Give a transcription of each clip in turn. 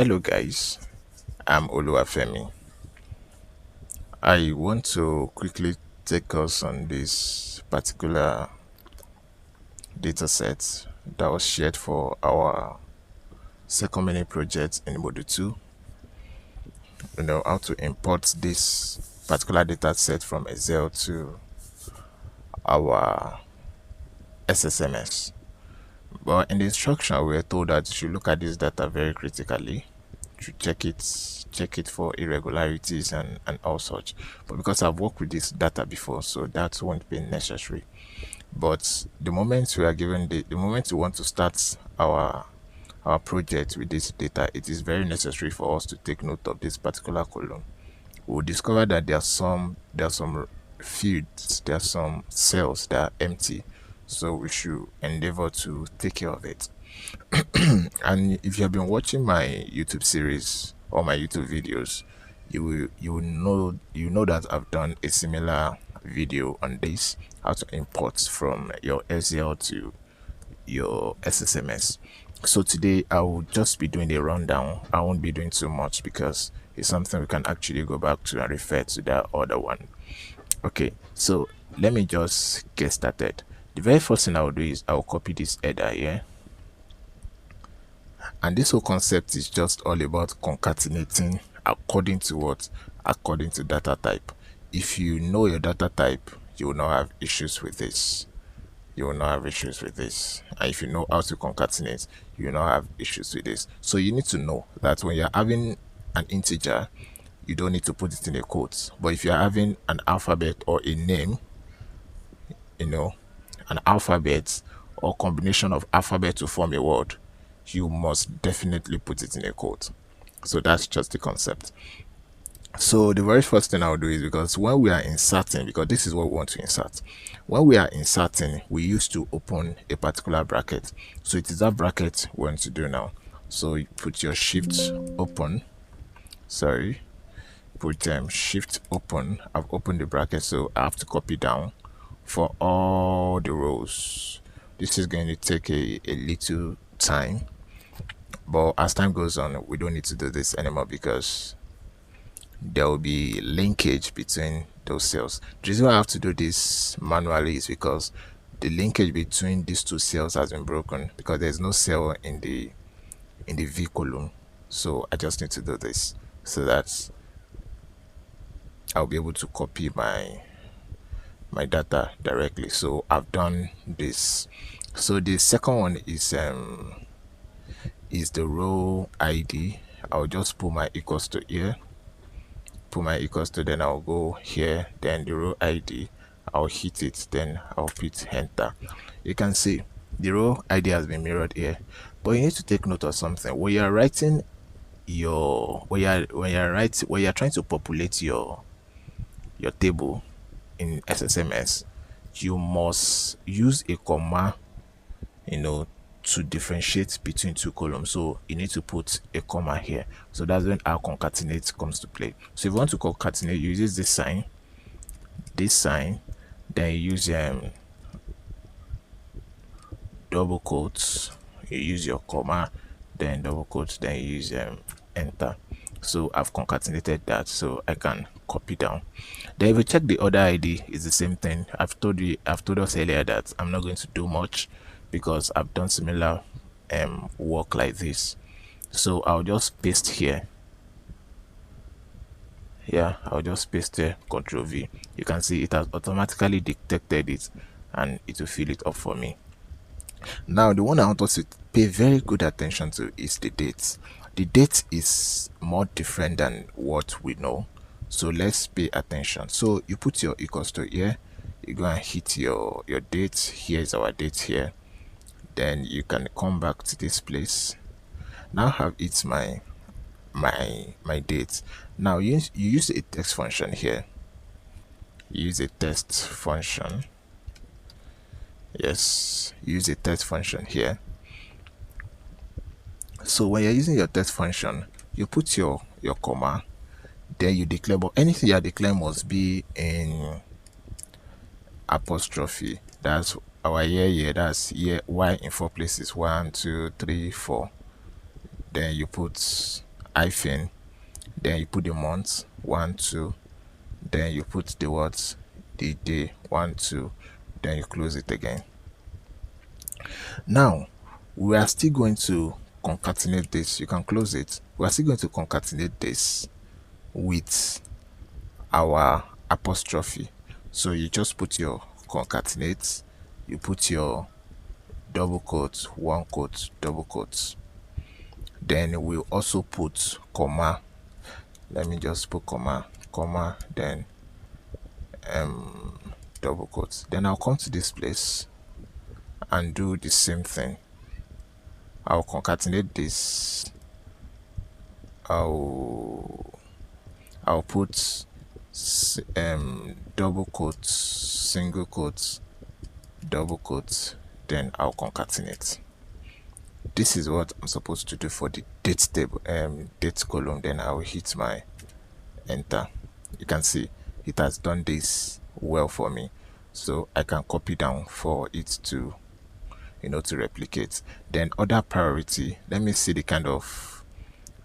Hello guys, I'm Oluwafemi. I want to quickly take us on this particular data set that was shared for our second mini project in Module 2. How to import this particular data set from Excel to our SSMS. But in the instruction, we were told that you should look at this data very critically. You should check it for irregularities and all such. But because I've worked with this data before, so that won't be necessary. But the moment we are given the moment we want to start our project with this data, it is very necessary for us to take note of this particular column. We'll discover that there are some fields, there are some cells that are empty, so we should endeavor to take care of it. And if you have been watching my YouTube series or my YouTube videos, you know that I've done a similar video on this, how to import from your SQL to your SSMS. So today I will just be doing a rundown. I won't be doing too much because it's something we can actually go back to and refer to that other one. Okay, so let me just get started. The very first thing I will do is I will copy this header here, and this whole concept is just all about concatenating according to what? According to data type. If you know your data type, you will not have issues with this. You will not have issues with this. And if you know how to concatenate, you will not have issues with this. So you need to know that when you're having an integer, you don't need to put it in a quote. But if you're having an alphabet or a name, you know, an alphabet or combination of alphabet to form a word, you must definitely put it in a quote. So that's just the concept. So the very first thing I'll do is, because when we are inserting, because this is what we want to insert, when we are inserting, we used to open a particular bracket. So it is that bracket we want to do now. So you put your shift open, sorry, put shift open. I've opened the bracket, so I have to copy down for all the rows. This is going to take a little time, but as time goes on, we don't need to do this anymore because there will be linkage between those cells. The reason why I have to do this manually is because the linkage between these two cells has been broken, because there's no cell in the V column. So I just need to do this so that I'll be able to copy my data directly. So I've done this. So the second one is the row ID. I'll just put my equals to here, put my equals to, then I'll go here, then the row ID, I'll hit it, then I'll hit enter. You can see the row ID has been mirrored here, but you need to take note of something. When you're writing your when you're trying to populate your table in SSMS, you must use a comma, to differentiate between two columns. So you need to put a comma here. So that's when our concatenate comes to play. So if you want to concatenate, you use this sign, then you use double quotes, you use your comma, then double quotes, then you use enter. So I've concatenated that, so I can copy down. Then if you check the other ID, it's the same thing. I've told us earlier that I'm not going to do much because I've done similar work like this. So I'll just paste here. Yeah, I'll just paste here, Ctrl V. You can see it has automatically detected it and it will fill it up for me. Now the one I want us to pay very good attention to is the date. The date is more different than what we know, so let's pay attention. So you put your equals to here, you go and hit your date. Here is our date here. Then you can come back to this place. Now have it's my date. Now you use a text function here. You use a text function. Yes, use a text function here. So when you're using your text function, you put your comma, then you declare, but anything you are declaring must be in apostrophe. That's our year, that's year Y in 4 places, 1 2 3 4. Then you put hyphen, then you put the month 1 2, then you put the words the day 1 2, then you close it again. Now we are still going to concatenate this. You can close it. We are still going to concatenate this with our apostrophe. So you just put your concatenate, you put your double quotes, one quote, double quotes. Then we'll also put comma. Let me just put comma, then double quotes. Then I'll come to this place and do the same thing. I'll concatenate this. I'll put double quotes, single quotes, double quotes, then I'll concatenate. This is what I'm supposed to do for the date table, date column. Then I'll hit my enter. You can see it has done this well for me, so I can copy down for it to, to replicate. Then order priority, let me see the kind of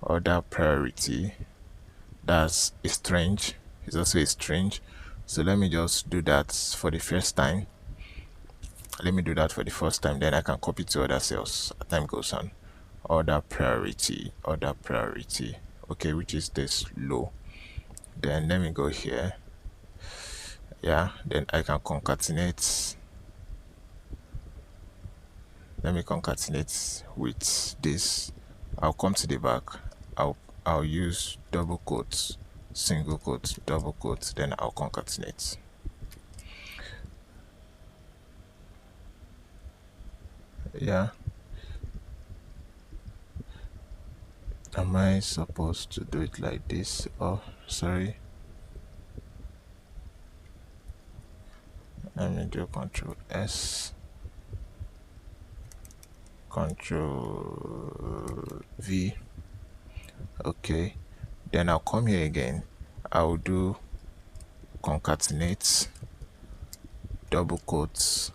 order priority. That's a strange, it's also a strange. So let me just do that for the first time. Let me do that for the first time, then I can copy to other cells as time goes on. Order priority, okay, which is this low. Then let me go here. Yeah, then I can concatenate. Let me concatenate with this. I'll come to the back. I'll use double quotes, single quotes, double quotes, then I'll concatenate. Yeah. Am I supposed to do it like this? Oh, sorry. Let me do Control S, Control V. Okay. Then I'll come here again. I'll do concatenate, double quotes,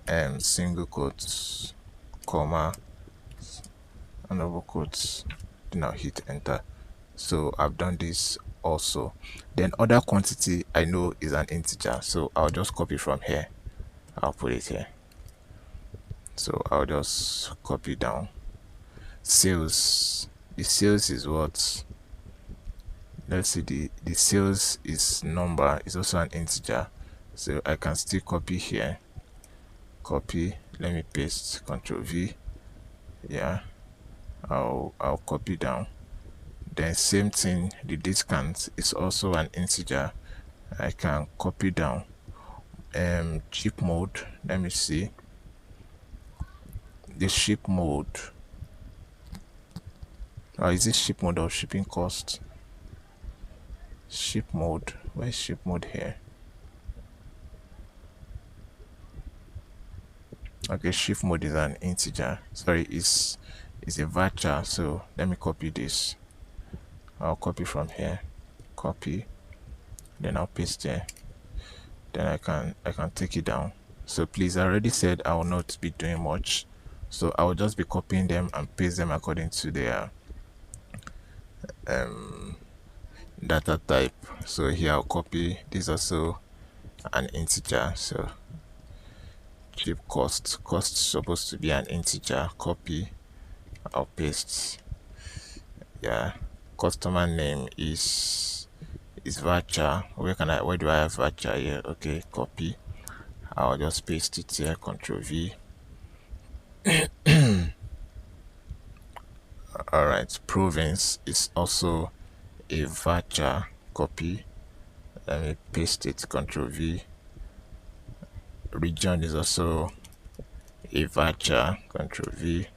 and single quotes, comma, and double quotes. Then I'll hit enter. So I've done this also. Then other quantity I know is an integer, so I'll just copy from here. I'll put it here. So I'll just copy down. Sales, the sales is what? Let's see, the sales is number, is also an integer, so I can still copy here, copy, let me paste, Control V. Yeah, I'll copy down. Then same thing, the discount is also an integer, I can copy down. Ship mode, let me see, the ship mode, or is it ship mode or shipping cost? Ship mode, where's ship mode here? Okay, shift mode is an integer, sorry, is a varchar. So let me copy this. I'll copy from here, copy, then I'll paste there, then I can take it down. So please, I already said I will not be doing much, so I will just be copying them and paste them according to their data type. So here I'll copy this, also an integer, so ship cost is supposed to be an integer, copy, I'll paste. Yeah, customer name is varchar. Where do I have varchar here? Okay, copy, I'll just paste it here, Control V. All right, province is also a varchar, copy, let me paste it, Control V. Region is also a varchar, Control V.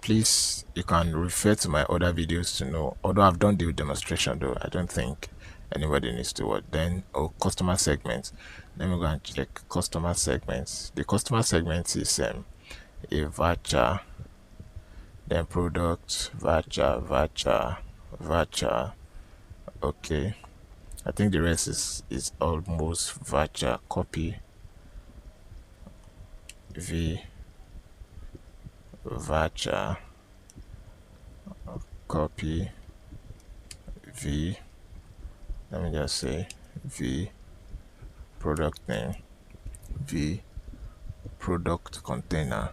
Please, you can refer to my other videos to know, although I've done the demonstration, though I don't think anybody needs to watch. Then customer segments, let me go and check customer segments. The customer segment is a varchar, then product, varchar. Okay, I think the rest is almost varchar, copy, V, varchar, copy v, let me just say v product name, v product container.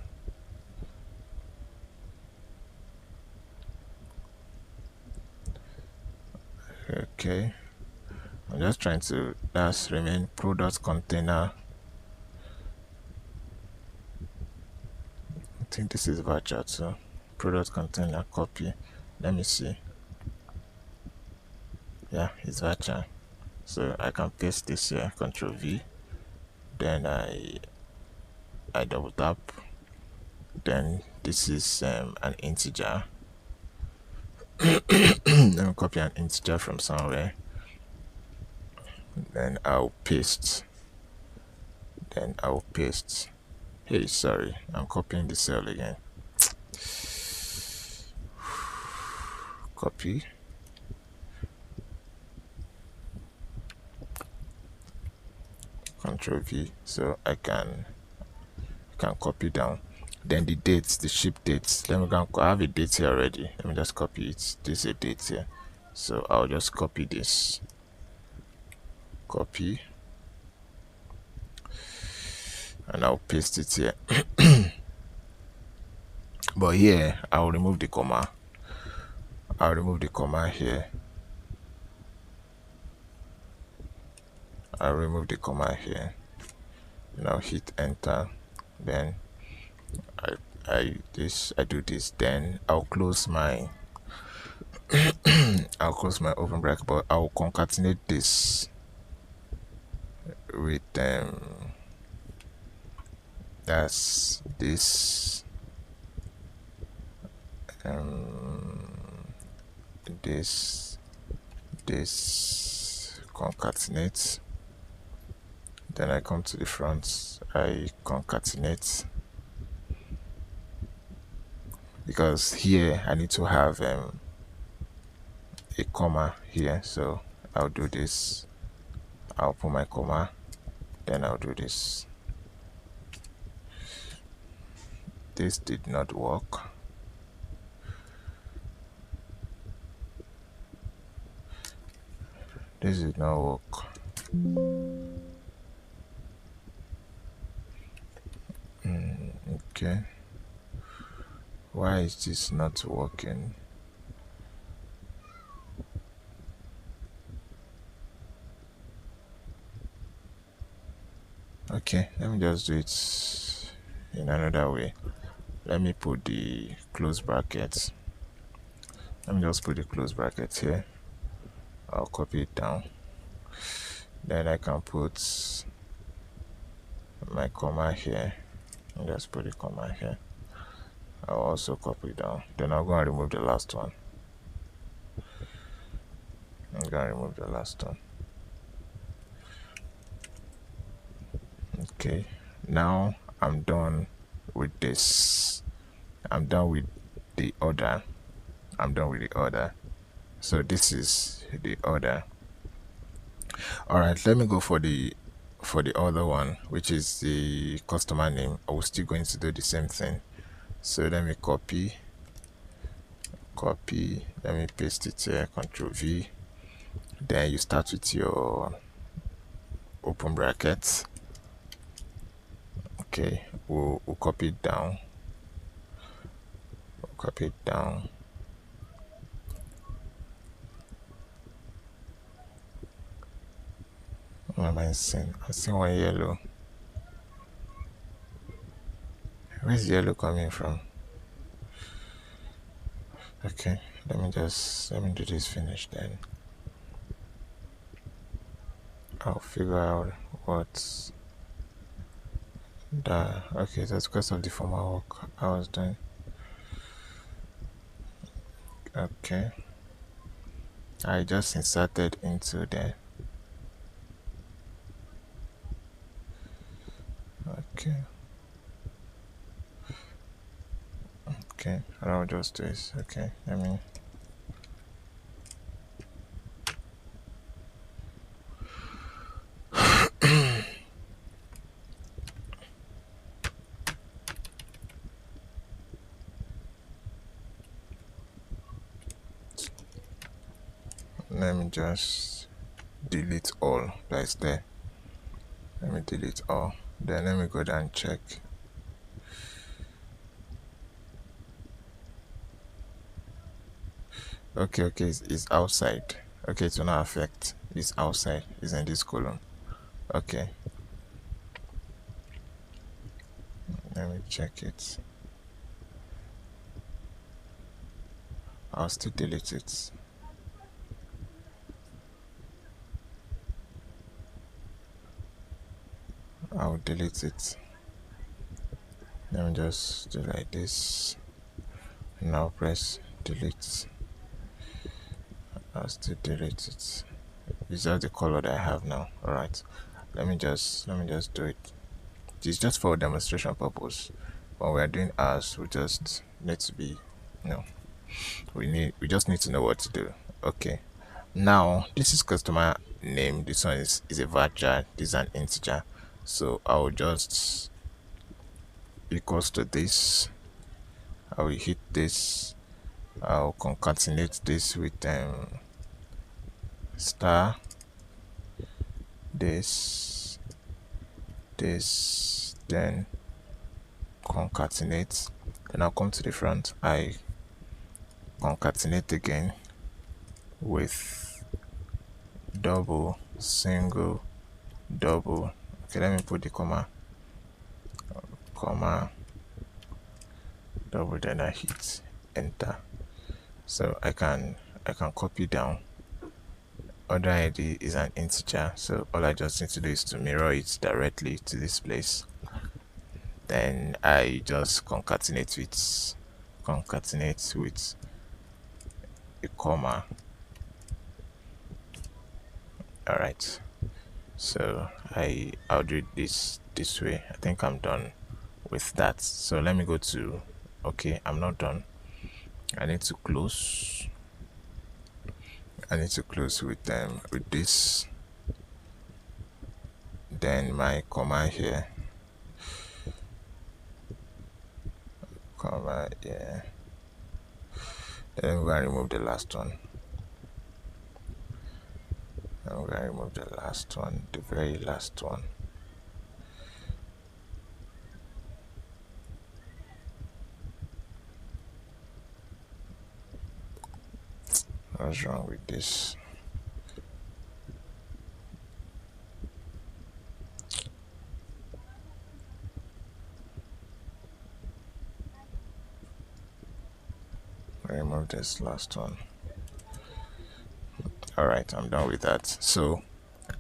Okay, I'm just trying to that's remain product container. I think this is virtual too. Product container copy. Let me see. Yeah, it's virtual. So I can paste this here, Control V. Then I double tap. Then this is an integer. Let me copy an integer from somewhere. Then I'll paste. Then I'll paste. Hey, sorry, I'm copying the cell again. Copy. Control V. So I can copy down. Then the dates, the ship dates. Let me go. I have a date here already. Let me just copy it. This is a date here. So I'll just copy this. Copy. And I'll paste it here. But here I'll remove the comma. I'll remove the comma here. I'll remove the comma here. Now hit enter. Then I do this. Then I'll close my I'll close my open bracket, but I'll concatenate this with that's this this concatenate. Then I come to the front, I concatenate, because here I need to have a comma here. So I'll do this. I'll put my comma. Then I'll do this. This did not work. This did not work. Okay. Why is this not working? Okay, let me just do it in another way. Let me put the close brackets. Let me just put the close brackets here. I'll copy it down. Then I can put my comma here. And just put the comma here. I'll also copy it down. Then I'll go and remove the last one. I'm going to remove the last one. Okay, now I'm done with this. I'm done with the order. I'm done with the order. So this is the order. All right, let me go for the other one, which is the customer name. I was still going to do the same thing. So let me copy. Let me paste it here. Control V. Then you start with your open brackets. Okay, we'll copy it down. Copy it down. What am I seeing? I'm seeing one yellow. Where's yellow coming from? Okay, let me do this finish, then I'll figure out what's that. Okay, that's because of the former work I was doing. Okay, I just inserted into there. Okay, I'll just do this. Okay, let me let me just delete all that is there. Let me delete all, then let me go down and check. Okay, it's outside. Okay, it will not affect. It's outside. It's in this column. Okay, let me check it. I'll still delete it. I'll delete it. Let me just do like this. Now press delete. I'll still delete it. It's just the color that I have now. Alright. Let me just do it. It's just for demonstration purpose. When we are doing ours, we just need to be, you know, we just need to know what to do. Okay. Now this is customer name. This one is a varchar. This is an integer. So I will just equals to this. I will hit this. I'll concatenate this with star this, then concatenate. Then I'll come to the front. I concatenate again with double, single, double. Okay, let me put the comma, double, then I hit enter. So I can copy down. Other ID is an integer, so all I just need to do is to mirror it directly to this place. Then I just concatenate with a comma. Alright, so I'll do this way. I think I'm done with that. So let me go to, okay, I'm not done. I need to close with this, then my comma here, comma here. Then I'm going to remove the last one. I'm going to remove the last one, the very last one. What's wrong with this? Remove this last one. Alright, I'm done with that. So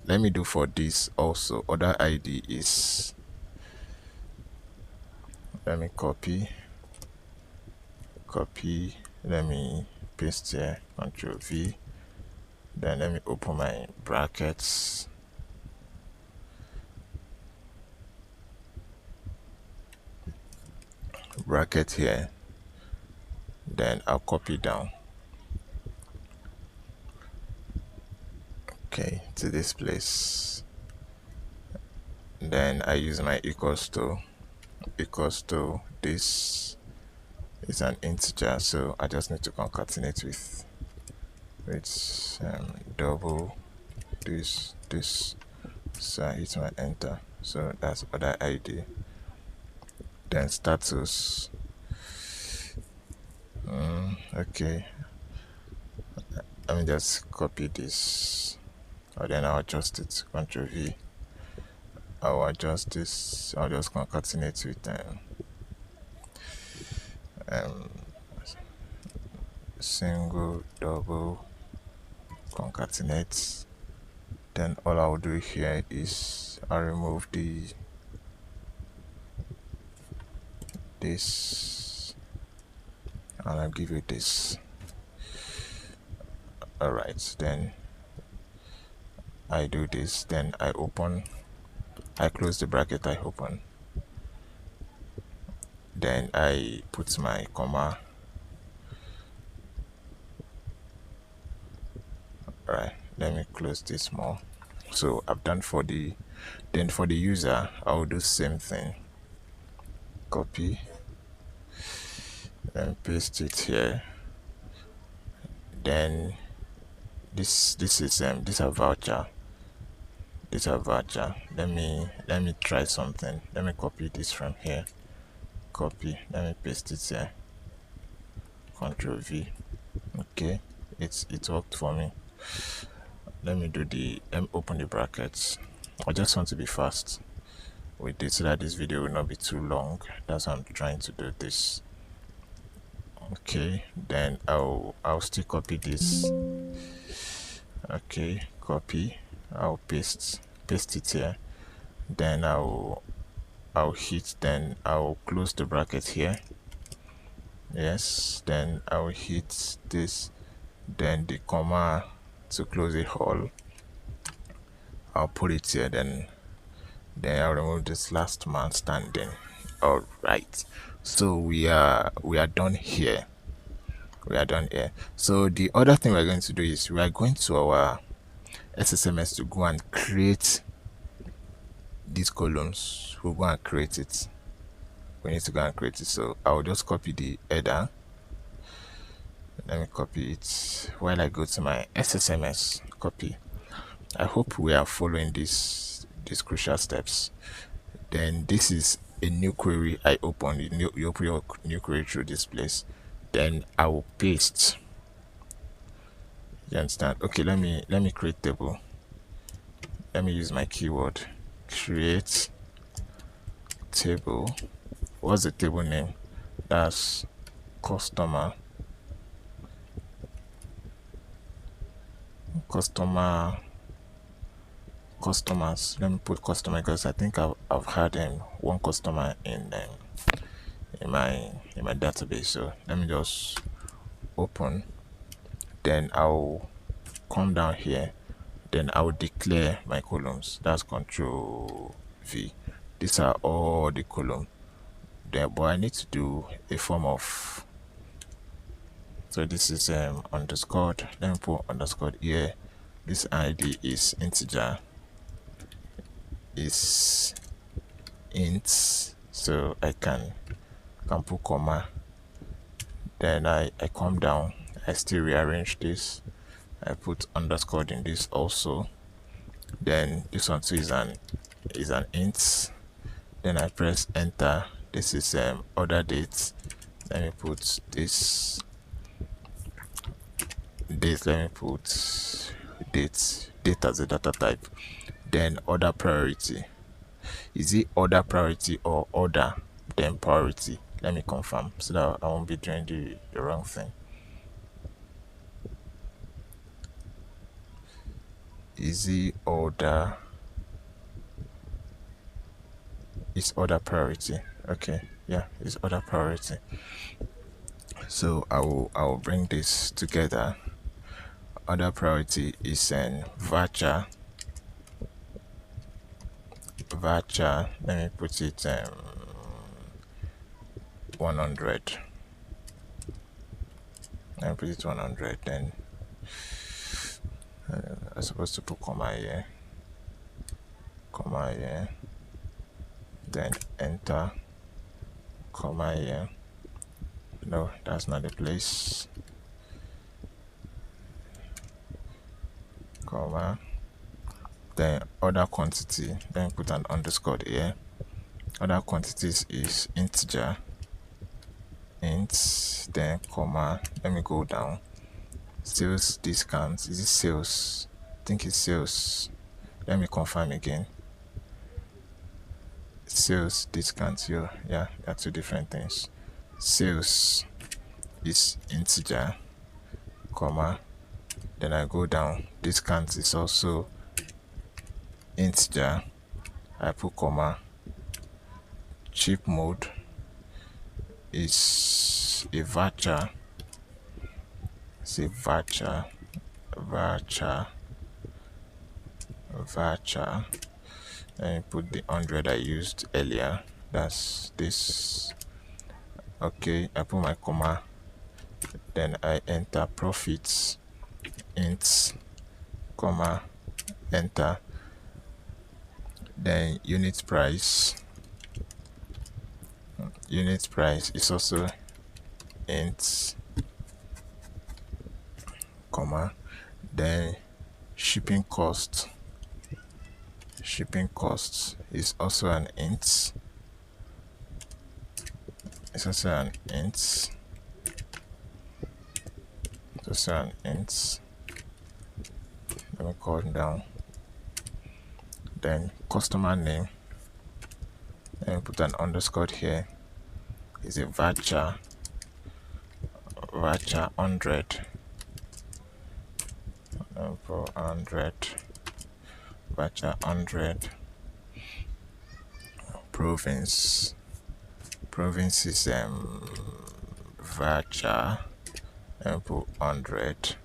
let me do for this also. Other ID is, let me copy, let me paste here, Control V, then let me open my brackets, bracket here, then I'll copy down, okay, to this place. Then I use my equals to this is an integer, so I just need to concatenate with double this, so I hit my enter. So that's other ID. Then status, okay, let me just copy this, or then I'll adjust it, Ctrl V. I'll adjust this, I'll just concatenate with single, double, concatenate. Then all I'll do here is I'll remove this, and I'll give you this. Alright, then I do this, then I close the bracket, I open, then I put my comma. Alright, let me close this more. So I've done for the, then for the user I'll do same thing, copy, then paste it here, then this is this a voucher. This a voucher. Let me try something. Let me copy this from here. Copy. Let me paste it here. Control V. Okay, it worked for me. Let me open the brackets. I just want to be fast with it so that this video will not be too long. That's why I'm trying to do this. Okay, then I'll still copy this. Okay, copy. I'll paste it here. Then I'll hit, then I'll close the bracket here. Yes, then I'll hit this, then the comma to close it all. I'll put it here, then I'll remove this last man standing. All right, so we are done here. So the other thing we're going to do is we are going to our SSMS to go and create these columns. We'll go and create it. We need to go and create it. So I'll just copy the header. Let me copy it while I go to my SSMS. Copy. I hope we are following these crucial steps. Then this is a new query I open. You open your new query through this place. Then I will paste. You understand? Okay, let me create table. Let me use my keyword create table. What's the table name? That's customers. Let me put customer because I think I've had one customer in my database. So let me just open. Then I'll come down here. Then I will declare my columns. That's Control V. These are all the columns. There, but I need to do a form of. So this is underscored. Let me put underscored here. This ID is integer. Is int. So I can put comma. Then I come down. I still rearrange this. I put underscored in this also. Then this one too is an int. Then I press enter. This is order date. Let me put this date. Let me put date as a data type. Then order priority. Is it order priority or order then priority? Let me confirm so that I won't be doing the wrong thing. Is it order? It's order priority. Okay, yeah, it's order priority. So I will bring this together. Order priority is an voucher. Let me put it 100. Let me put it 100. Then I'm supposed to put comma here. Then enter, comma here. No, that's not the place. Comma. Then other quantity. Then put an underscore here. Other quantities is integer. Int. Then comma. Let me go down. Sales discounts. Is it sales? I think it's sales. Let me confirm again. Sales discounts. Yeah, they're two different things. Sales is integer, comma. Then I go down. Discount is also integer. I put comma. Cheap mode is a voucher. It's a voucher. Let me put the 100 I used earlier. That's this. Okay, I put my comma. Then I enter profits. Int, comma, enter. Then unit price. Unit price is also int, comma. Then shipping cost. Shipping costs is also an int. It's also an int. It's also an int. Let me call it down. Then customer name. Let me put an underscore here. Is a varchar 100. For 100. Varchar 100. Province. Province is varchar 100.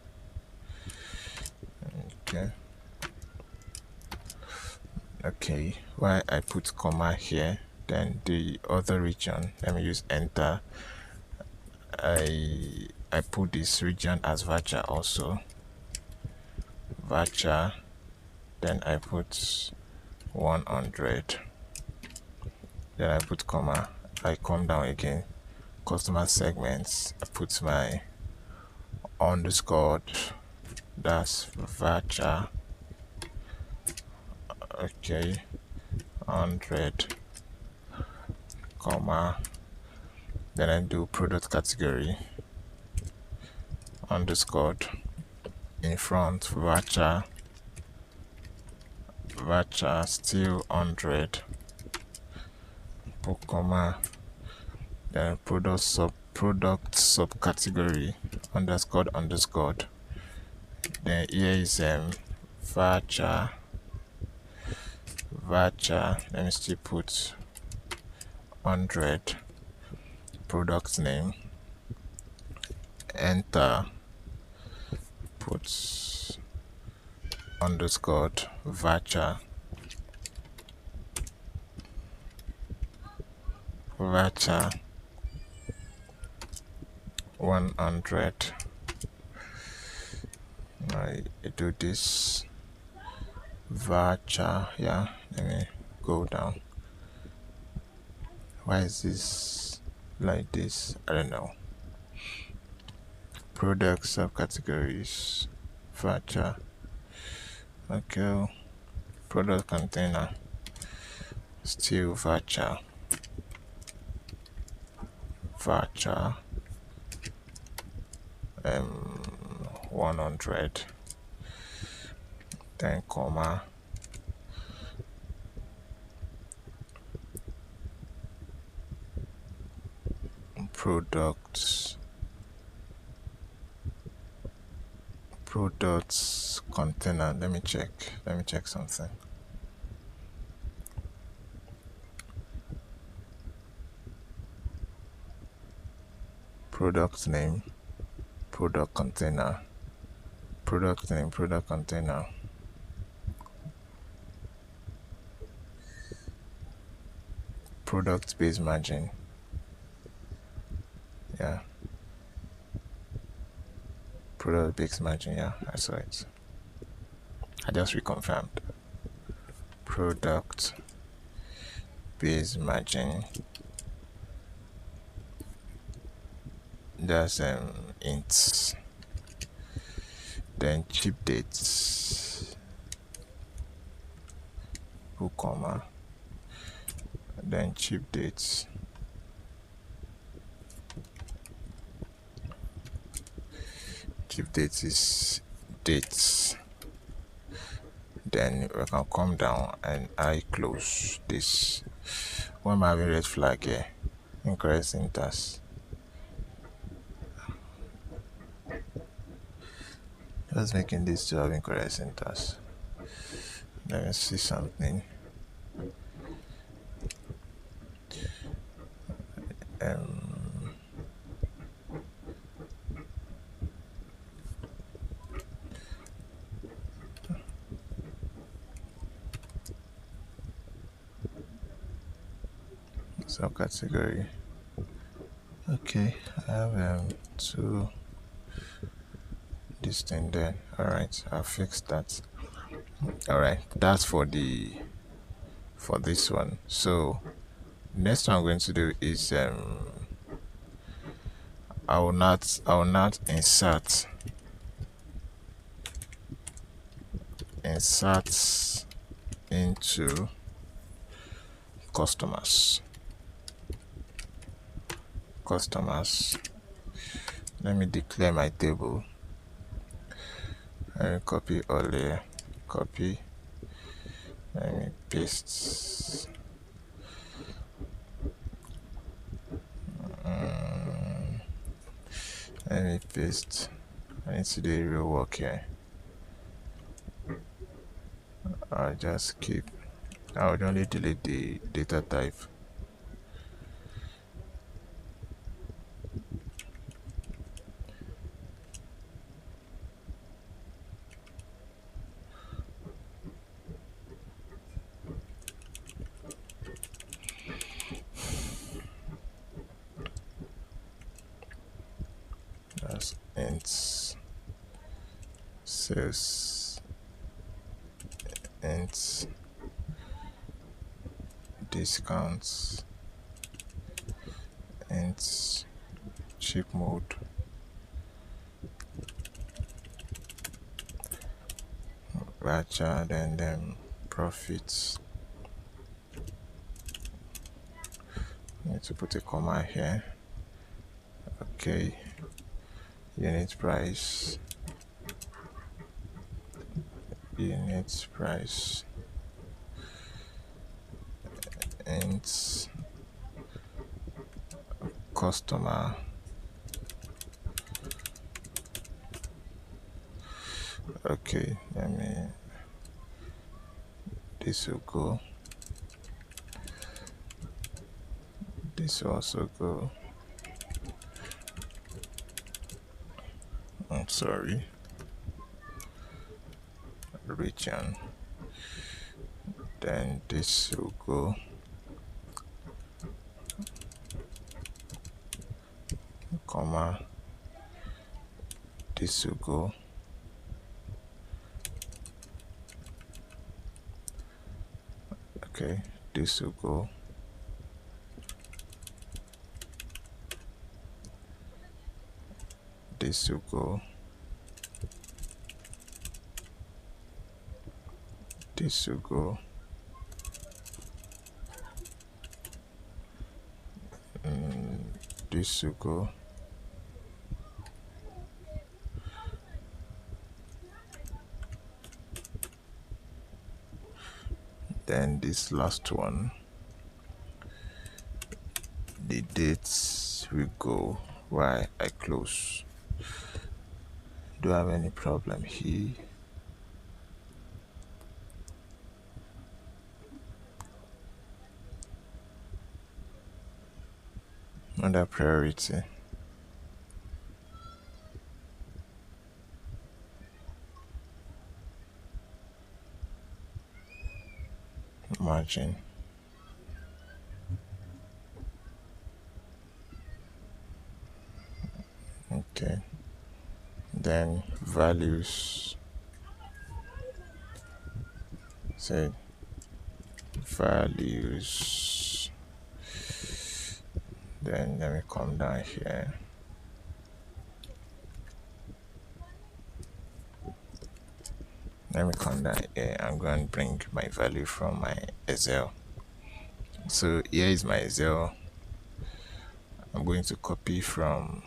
Okay, why I put comma here, then the other region, let me use enter. I put this region as varchar also, varchar, then I put 100, then I put comma. I come down again, customer segments, I put my underscore, that's varchar, okay, 100, comma, then I do product category, underscore, in front, varchar still 100, put comma, then product subcategory, underscore, then here is varchar, let me still put 100, product name, enter, put underscore varchar 100. I do this varchar, yeah, let me go down. Why is this like this? I don't know. Product subcategories, varchar, okay, product container, still varchar 100, then comma, products container. Let me check something. Product name, product container, product name, product container, product base margin, yeah, product base margin, yeah, I saw it. I just reconfirmed. Product base margin, that's int, then ship dates, put comma, then ship dates, is dates, then we can come down and I close this. Why am I having red flag here? Incorrect syntax. Just making this to have incorrect syntax. Let me see something. Subcategory. Okay, I have two this thing there. All right, I'll fix that. All right, that's for this one. So next one I'm going to do is I will not insert insert into customers. Let me declare my table. Let me copy all layer, copy, let me paste. Let me paste. I need to do real work here. I'll just keep, I would only delete the data type. That's int sales, int discounts, int cheap mode, voucher, then profits. Need to put a comma here. Okay, unit price, int customer, okay, this will go, this will also go. I'm sorry, region, then this will go, comma, this will go, okay, this will go, this will go, this will go, this will go, then this last one, the dates will go while I close. Do I have any problem here? Under priority, margin, okay, then values, say values, then let me come down here, I'm going to bring my value from my Excel. So here is my Excel. I'm going to copy from,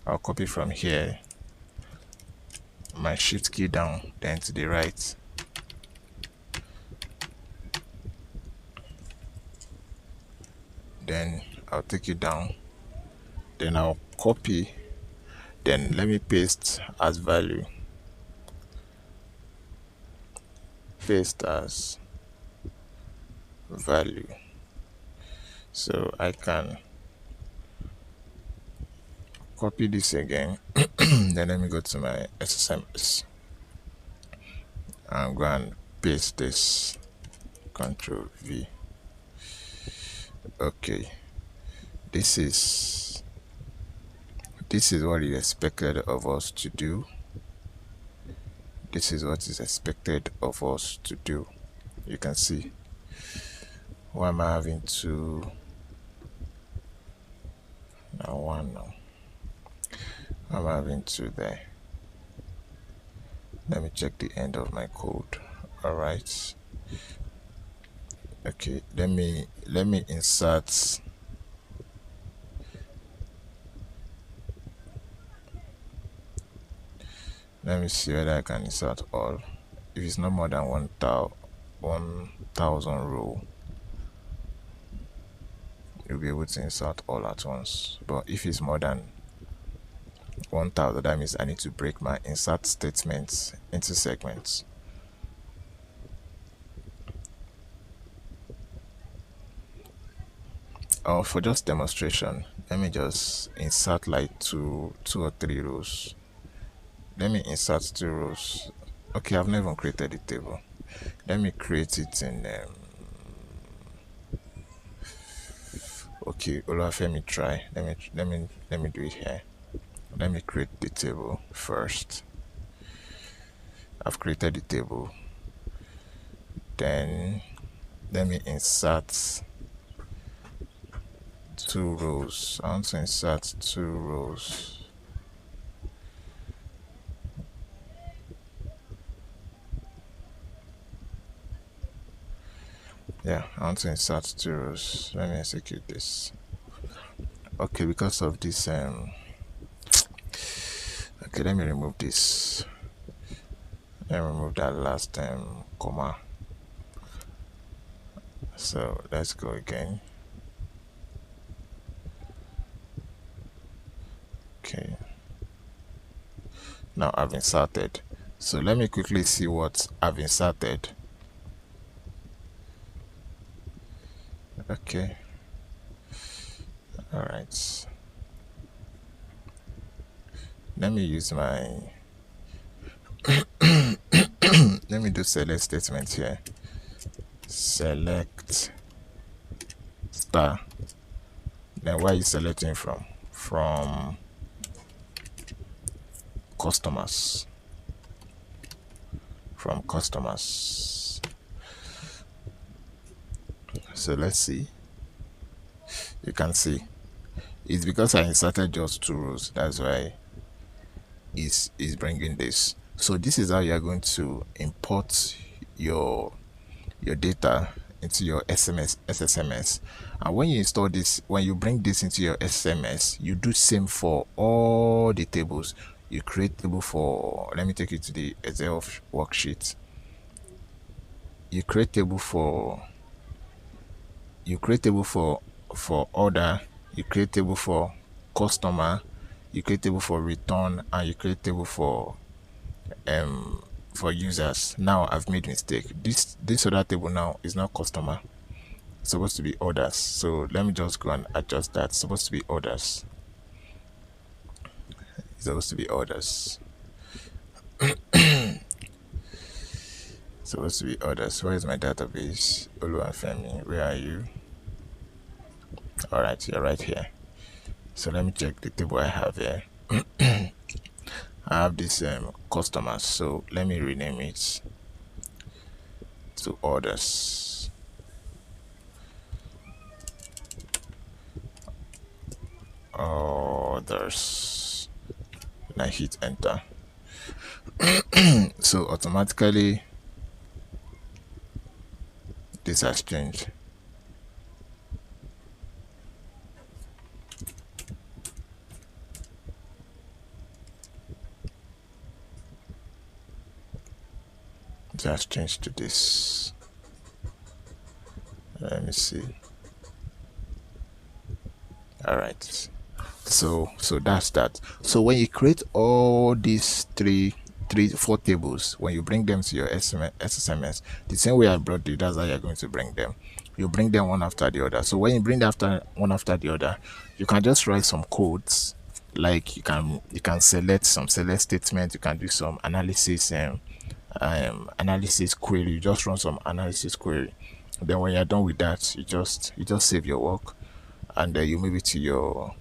I'll copy from here, my shift key down, then to the right, then I'll take it down, then I'll copy, then let me paste as value, paste as value. So I can copy this again, then let me go to my SSMS and go and paste this, Control V. Okay, this is what is expected of us to do. This is what is expected of us to do. You can see, why am I having two now, one now, I'm having two there. Let me check the end of my code. All right. Okay, let me insert. Let me see whether I can insert all. If it's not more than 1,000 row, you'll be able to insert all at once. But if it's more than 1,000, that means I need to break my insert statements into segments. For just demonstration, let me just insert like two or three rows. Let me insert 2 rows. Okay, I've never created a table. Let me create it in okay, Olafemi, try. Let me do it here. Let me create the table first. I've created the table. Then let me insert 2 rows. I want to insert 2 rows. Yeah, I want to insert 2 rows. Let me execute this. Okay, because of this okay, let me remove this. Let me remove that last comma. So let's go again. Okay, now I've inserted. So let me quickly see what I've inserted. Okay, all right, let me use my let me do select statement here. Select star. Then where are you selecting from customers. From customers. So let's see. You can see it's because I inserted just 2 rows. That's why it's bringing this. So this is how you are going to import your data into your SSMS. And when you install this, when you bring this into your SSMS, you do same for all the tables. You create table for, let me take you to the Excel worksheet. You create table for order, you create table for customer, you create table for return, and you create table for users. Now I've made mistake. This other table now is not customer, it's supposed to be orders. So let me just go and adjust that. It's supposed to be orders. It's supposed to be orders. It's supposed to be orders. Where is my database? Oluwafemi, where are you? All right, you're right here. So let me check the table I have here. I have this customers, so let me rename it to orders. Orders. And I hit enter. So automatically this has changed. It has changed to this. Let me see. All right, so that's that. So when you create all these four tables, when you bring them to your SSMS, the same way I brought you, that's how you're going to bring them. You bring them one after the other. So when you bring one after the other, you can just write some codes. Like you can select some select statement, you can do some analysis and analysis query. You just run some analysis query. Then when you're done with that, you just save your work, and you move it to your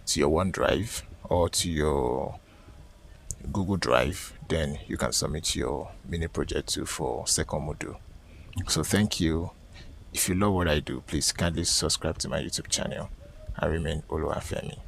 OneDrive or to your Google Drive. Then you can submit your mini project to for second module. So thank you. If you love what I do, please kindly subscribe to my YouTube channel. I remain Oluwafemi.